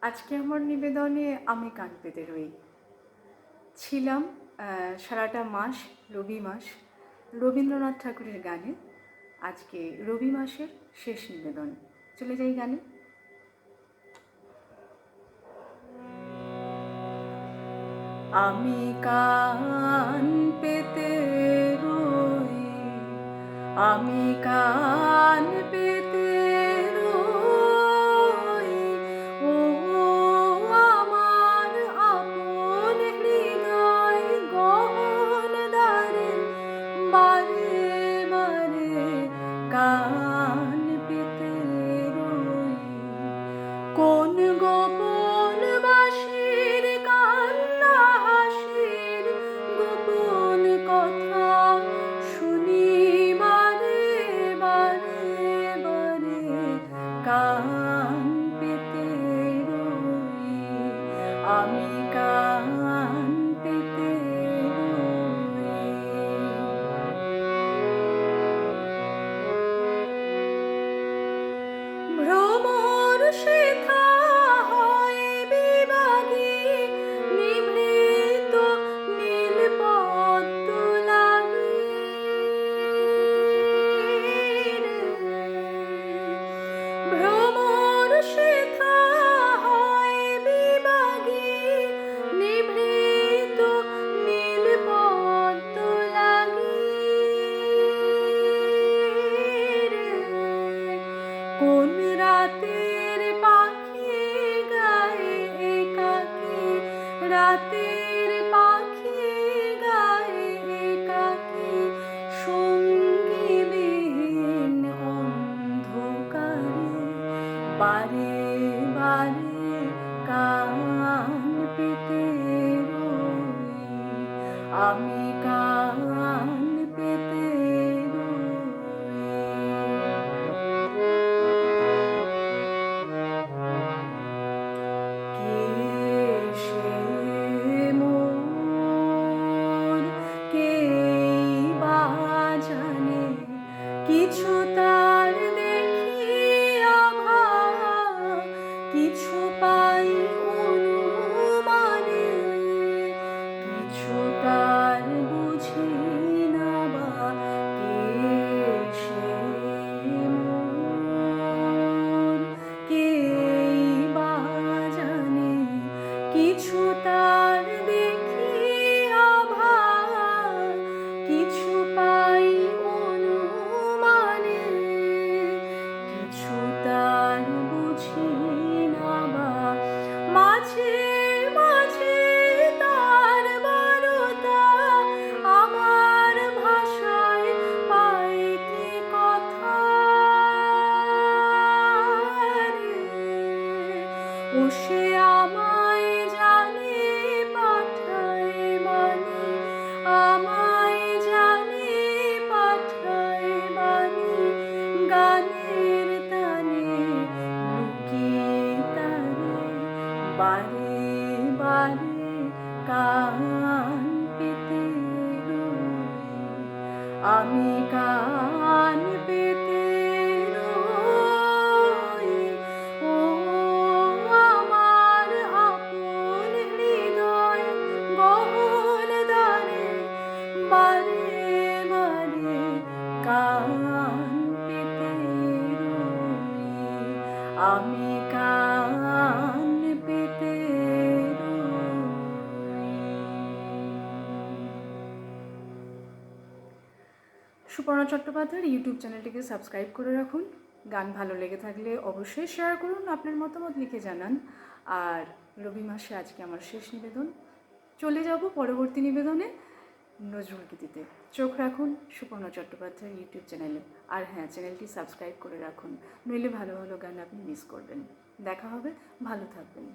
আজকে আমার নিবেদনে আমি কান পেতে রই। ছিলাম সারাটা মাস, রবি মাস, রবীন্দ্রনাথ ঠাকুরের গানে। আজকে রবি মাসের শেষ নিবেদন। চলে যাই গানে। আমি কান পেতে রই, আমি কান পেতে রই, ও আমার আপন হৃদয় গহন দ্বারে, বারে বারে কান পেতে রই। কোন গোপন বাঁশির কান্না হাসির গোপন কথা শুনি বারে বারে বারে কান পেতে রই, আমি কান পেতে রই। ভ্রমর শেখা হয় বিভাগী, নিভৃত নীল পদ্ম লাগি। ভ্রমর শেখা হয় বিভাগী, নিভৃত নীল পদ্ম লাগি। কোন রাতের পাখি গায়ে একাকী, রাতের পাখি গায়ে একাকী, সঙ্গীবিহীন অন্ধকারে, বারে বারে কান পেতে রই, আমি কান পেতে রই। কিছু তার দেখি আভা, কিছু পাই অনুমানে, কিছু তার বুঝি না বা, কে সে মন, কেই বা জানে। কিছু তার দেখি আভা, কিছু পাই অনুমানে, কিছু তার বুঝি না বা, মাঝে মাঝে তার বারতা আমার ভাষায় পাই কি কথা রে। ও সে আমায় জানে পাঠায় বাণী, আমায় জানে পাঠায় বাণী, গানের তানে লুকিয়ে তারে, বারে বারে কান পেতে রই, আমি কান পেতে রই। ও আমার আপন হৃদয় গহন দ্বারে, বারে বারে কান পেতে রই, আমি কান পেতে রই। সুপর্ণা চট্টোপাধ্যায়ের ইউটিউব চ্যানেলটিকে সাবস্ক্রাইব করে রাখুন। গান ভালো লেগে থাকলে অবশ্যই শেয়ার করুন, আপনার মতামত লিখে জানান। আর রবি মাসে আজকে আমার শেষ নিবেদন। চলে যাব পরবর্তী নিবেদনে নজরুল গীতিতে। চোখ রাখুন সুপর্ণা চট্টোপাধ্যায়ের ইউটিউব চ্যানেলে। আর হ্যাঁ, চ্যানেলটি সাবস্ক্রাইব করে রাখুন, নইলে ভালো ভালো গান আপনি মিস করবেন। দেখা হবে, ভালো থাকবেন।